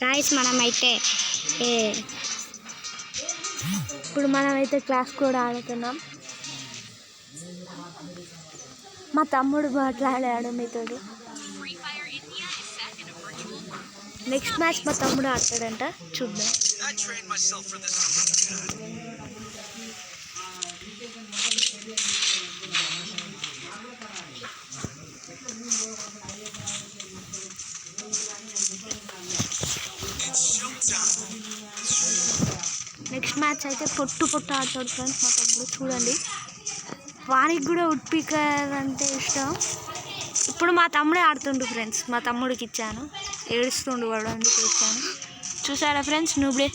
Guys మనమైతే class కూడా ఆడుతున్నాం. మా తమ్ముడు మాట్లాడాడు మీతోడు. నెక్స్ట్ మ్యాచ్ మా తమ్ముడు ఆడతాడంట, చూద్దాం. నెక్స్ట్ మ్యాచ్ అయితే పొట్టు ఆడతాడు ఫ్రెండ్స్ మా తమ్ముడు. చూడండి, వానికి కూడా ఉడ్పికర్ అంటే ఇష్టం. ఇప్పుడు మా తమ్ముడే ఆడుతుండు ఫ్రెండ్స్. మా తమ్ముడికి ఇచ్చాను, ఏడుస్తుండు వాడు, అందుకు ఇచ్చాను. చూసారా ఫ్రెండ్స్, నూబ్డే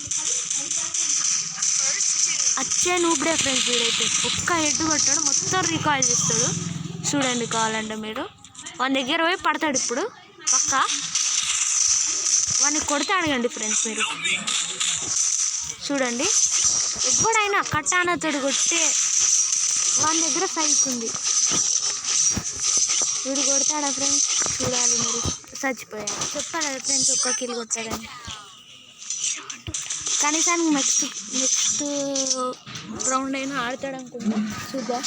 నూబ్డే ఫ్రెండ్స్. వీడైతే ఒక్క హెడ్ కొట్టాడు, మొత్తం రికాల్ చేస్తాడు. చూడండి, కావాలంటే మీరు వాని దగ్గర పోయి పడతాడు. ఇప్పుడు పక్క వాడిని కొడితే అడగండి ఫ్రెండ్స్ మీరు. చూడండి, ఎప్పుడైనా కట్టానతోడు కొట్టే వాని దగ్గర సైట్ ఉంది. వీడు కొడతాడా ఫ్రెండ్స్? చూడాలి మీరు. చచ్చిపోయాడు. చెప్పాలి ఫ్రెండ్స్, ఒక్క కిల్ కొట్టాడని. కనీసానికి నెక్స్ట్ రౌండ్ అయినా ఆడతాడు అనుకుంటా, చూద్దాం.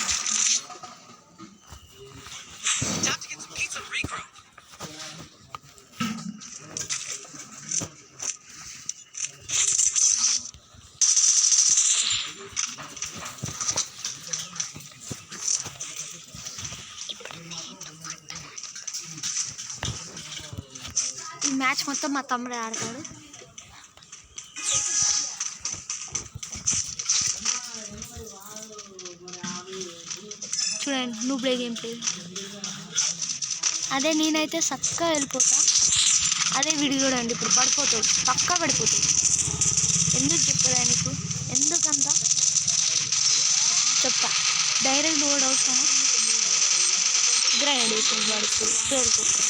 ఈ మ్యాచ్ మొత్తం మా తమ్ముడే ఆడతాడు. చూడండి, నూబ్డే గేమ్ ప్లే. అదే నేనైతే చక్కగా వెళ్ళిపోతా. అదే వీడియో చూడండి, ఇప్పుడు పడిపోతాడు, పక్కా పడిపోతాడు. ఎందుకు చెప్పదా నీకు? ఎందుకంత చెప్ప డైరెక్ట్ ఓడ్ అవసరం. గ్రైండ్ వేసింది వాడికి పేరుకోతాడు.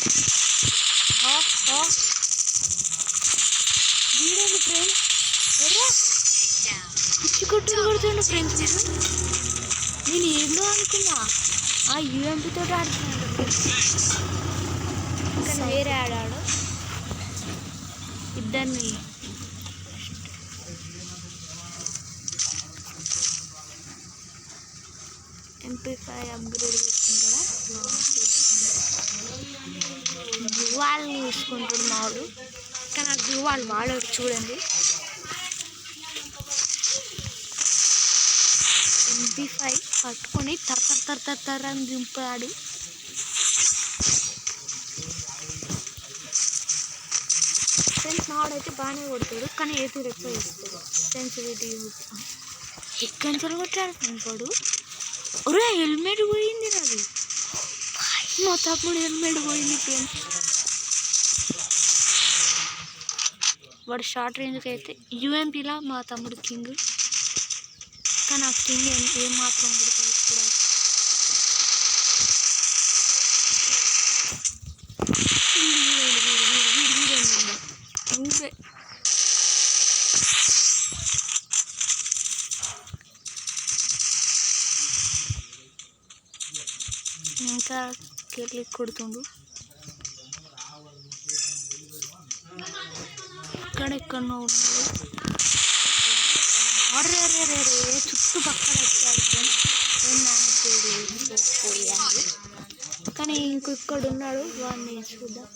వీడేంటి ఫ్రెండ్స్, పిచ్చి కొట్టుడు కొడుతుండు ఫ్రెండ్స్. నేను ఏందో అనుకున్నా, ఆ యూఎంపీతో ఆడుతున్నాడు ఫ్రెండ్స్. కానీ వేరే ఆడాడు. ఇద్దరిని MP5 అప్గ్రేడ్ చేసుకుంటాడా? గ్లూవాల్ తీసుకుంటాడు మావాడు. కానీ ఆ గ్లూవాల్ వాడాడు. చూడండి, MP5 పట్టుకొని తర్ర అని దింపాడు. ఫ్రెండ్స్ మావాడైతే బాగానే కొడతాడు, కానీ ఏపీ ఎక్కువ ఇస్తాడు. సెన్సిటివిటీ ఎక్కడి నుంచి కొట్టాడు ఫ్రెండ్స్ వాడు. ఒరే, హెల్మెట్ పోయింది నాది. మా తమ్ముడు హెల్మెట్ పోయింది ఫ్రెండ్స్. వాడు షార్ట్ రేంజ్కి అయితే యూఎంపీలా మా తమ్ముడు కింగ్. కానీ ఆ కింగ్ ఏం మాత్రం కొడుతుంది కూడా. ఇంకా కేక్ కొడుతుండు. ఇక్కడెక్కడో ఉన్నాడు. అరే చుట్టుపక్కల వచ్చాడు ఫ్రెండ్స్. ఏం మేనేజ్ చేయలేదు, కానీ ఇంకొక్కడ ఉన్నాడు, వాడిని చూద్దాం.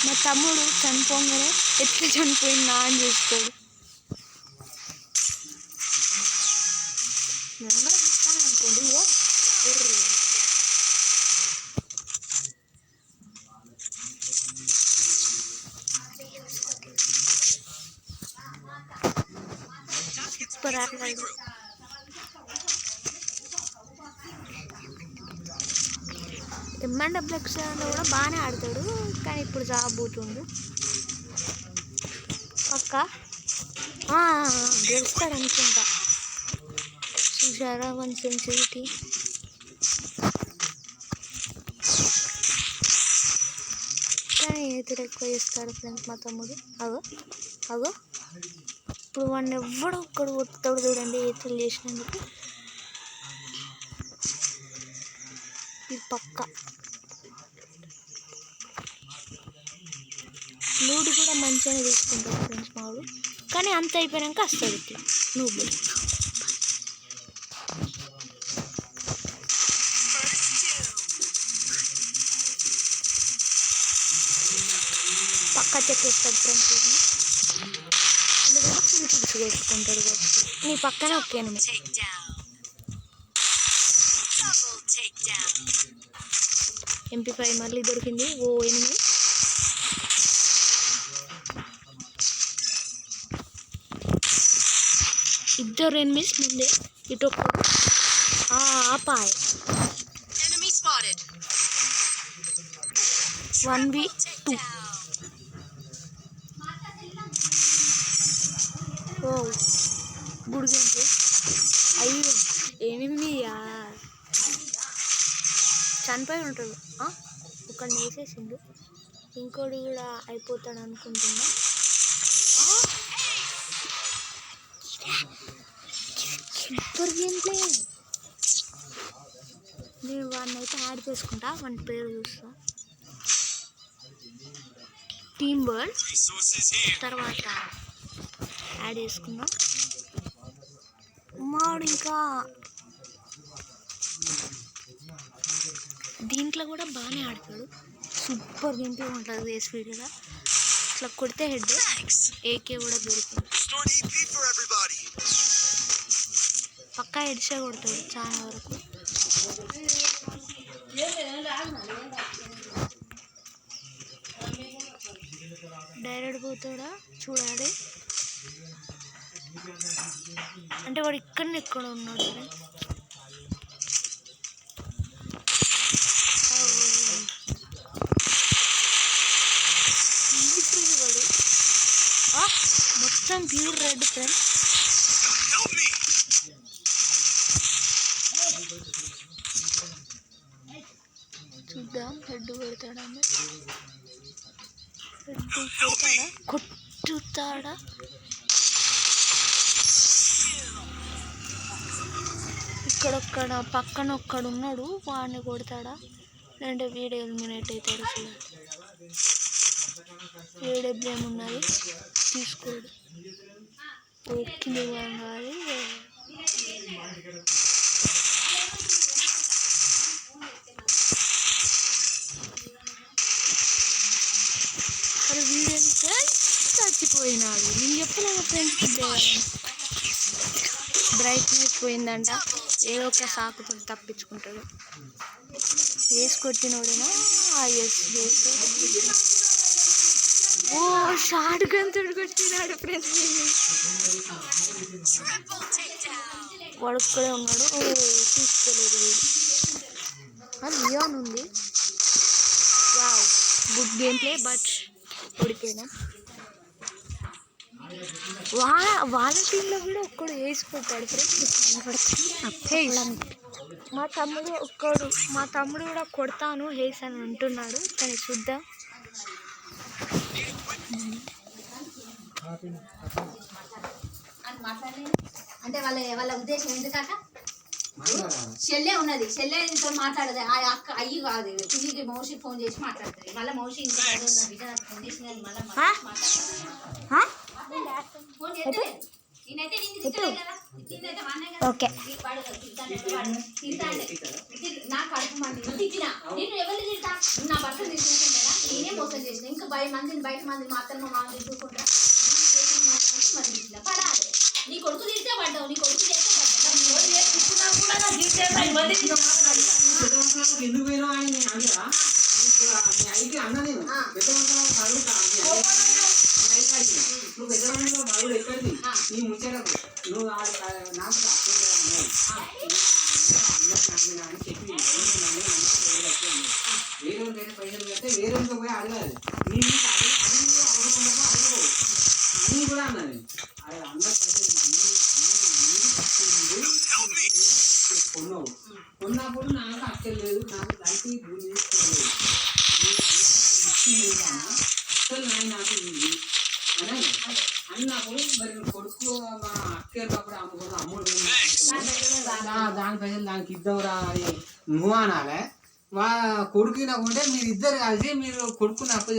మా తమ్ముడు చనిపోగానే ఎట్లా చనిపోయిందా అని చూస్తాడు. నేను కూడా ఇస్తాను అనుకోండి. MNWX కూడా బాగానే ఆడతాడు, కానీ ఇప్పుడు జాబోతుండు పక్క. గెలుస్తాడు అనుకుంటా. చూసారా 1 సెంచురీ. కానీ ఏదో ఎక్కువ చేస్తాడు ఫ్రెండ్స్ మా తమ్ముడు. అగో ఇప్పుడు వాడిని ఎవ్వడో ఒక్కడు కొట్టుతాడు చూడండి, ఏతలు చేసినందుకు. ఇది పక్క లూడు కూడా మంచిగానే తీసుకుంటాడు ఫ్రెండ్స్ మావాడు. కానీ అంత అయిపోయాక వస్తుంది ఇట్లా నువ్వు పక్క చెక్కేస్తాడు ఫ్రెండ్స్. ఎందుకంటే పులుసు కొట్టుకుంటాడు కాబట్టి. నీ పక్కనే ఒక ఎనిమిది MP5 మళ్ళీ దొరికింది. ఓ ఎనిమిది ఇద్దరు ఎనిమిస్ ముందే ఇటు ఆపాయ 1v2. ఓ గుడిగంటే అయ్యో ఎనిమిదియా చనిపోయి ఉంటాడు. ఒకడిని వేసేసిండు, ఇంకోటి కూడా అయిపోతాడు అనుకుంటున్నా. Super game play. నేను వాడిని అయితే యాడ్ చేసుకుంటా, వాడి పేరు చూస్తా. టీమ్ వరల్డ్ తర్వాత యాడ్ చేసుకున్నా. మావాడు ఇంకా దీంట్లో కూడా బాగానే ఆడతాడు. సూపర్ గేమ్ ప్లే ఉంటుంది స్పీడ్గా. ఇట్లా కొడితే హెడ్ AK కూడా దొరుకుతుంది. పక్కా హెడ్సే కొడతాడు చాలా వరకు. డైరెక్ట్ పోతాడా చూడాలి. అంటే వాడు ఇక్కడనే ఎక్కడ ఉన్నాడు. మొత్తం ప్యూర్ రెడ్ ఫ్రెండ్స్. చూద్దాం హెడ్ కొడతాడా, హెడ్ కొడతాడా, కొట్టుతాడా. ఇక్కడొక్కడ పక్కన ఒక్కడు ఉన్నాడు, వాడిని కొడతాడా లేదంటే వీడియో ఎలిమినేట్ అవుతాడు. ఏడబ్ల్యూఎం ఉన్నది తీసుకోడు. ఓకే కాదు. అరే వీడియో చచ్చిపోయినాడు. నేను చెప్పలేను ఫ్రెండ్స్, బ్రైట్నెస్ పోయిందంట. ఏదో ఒక సాకుతో తప్పించుకుంటాడు. వేసి కొట్టినోడేనా? ఓ షార్ట్ గన్ తోడు కొట్టినాడు ఫ్రెండ్స్. వాడు ఒక్కడే ఉన్నాడు. ఓ తీసుకోలేదు వీడు. లియోన్ ఉంది. Wow good game play, but ఓడిపోయినా. వాళ్ళ టీంలో కూడా ఒక్కడు వేసిపోతాడు ఫ్రెండ్స్. మా తమ్ముడు కూడా కొడతాను హేస్ అని అంటున్నాడు, కానీ చూద్దాం. అంటే వాళ్ళ ఉద్దేశం ఎందుకాక చెల్లె ఉన్నది, చెల్లెతో మాట్లాడదు. ఆ అక్క అయ్యి కాదు, పిల్లికి మౌషి ఫోన్ చేసి మాట్లాడుతుంది. మళ్ళీ మౌషి ఇంకా బిడ్డ నాకు ఫోన్ చేసి ఫోన్ చేస్తే నేనైతే ఓకే నాకు కడుపు మంది తిట్టినా. నేను ఎవరిని తింటా? నా భర్త తీసుకుంటాడా? నేనే మోసం చేసిన. ఇంకా మందిని బయట మంది మా అత్తమ్మ మా తీసుకుంటా. పడాలి. నీ కొడుకు తిరిగితే పడ్డావు, నీ కొడుకు చేస్తే నువ్వు పెద్దవాళ్ళలో మరుగుడు ఎక్కడిది నీ ముచ్చటకు నువ్వు నాకు అని చెప్పి వేరే వేరే పైసలు పెడితే వేరే పోయి అడగాలి. నీ అవసరం అడగవు అని కూడా అన్నది. అది కొన్నావు, కొన్నప్పుడు నాకు అక్కర్లేదు, నాకు దానికి భూమి తీసుకోలేదు. అసలు నాకు ఇది అని అన్నప్పుడు మరి కొడుకు మా అక్కేటప్పుడు అమ్ముడు దాని పైసలు దానికి ఇద్దాంరా అని నువ్వు అనాలే. కొడుకు నాకుంటే మీరు ఇద్దరు కలిసి మీరు కొడుకుని అప్పు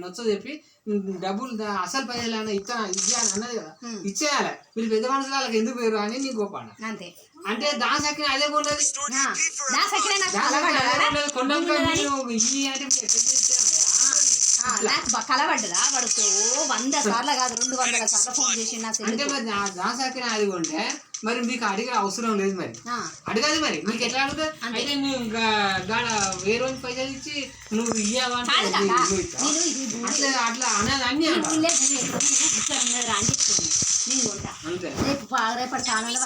నచ్చ చెప్పి డబ్బులు అసలు పైసలు అన్న ఇచ్చాను అన్నది కదా ఇచ్చేయాలి. మీరు పెద్ద మనుషులు వాళ్ళకి ఎందుకు పోయారు అని నీకు గొప్ప అంతే. అంటే దాని సక్కిన అదే కొన్నది కలబడ్డదా వాడు 100 సార్లు కాదు 200 సార్లు ఫోన్ చేసి అంటే మరి దాని సక్కిన అది కొంటే మరి మీకు అడిగే అవసరం లేదు. మరి అడగాలి. మరి మీకు ఎట్లా అడుగుతుంది? అయితే నువ్వు వేరే రోజు పైసలు ఇచ్చి నువ్వు ఇయ్యావా అట్లా అనేది అన్ని రేపటి కాలంలో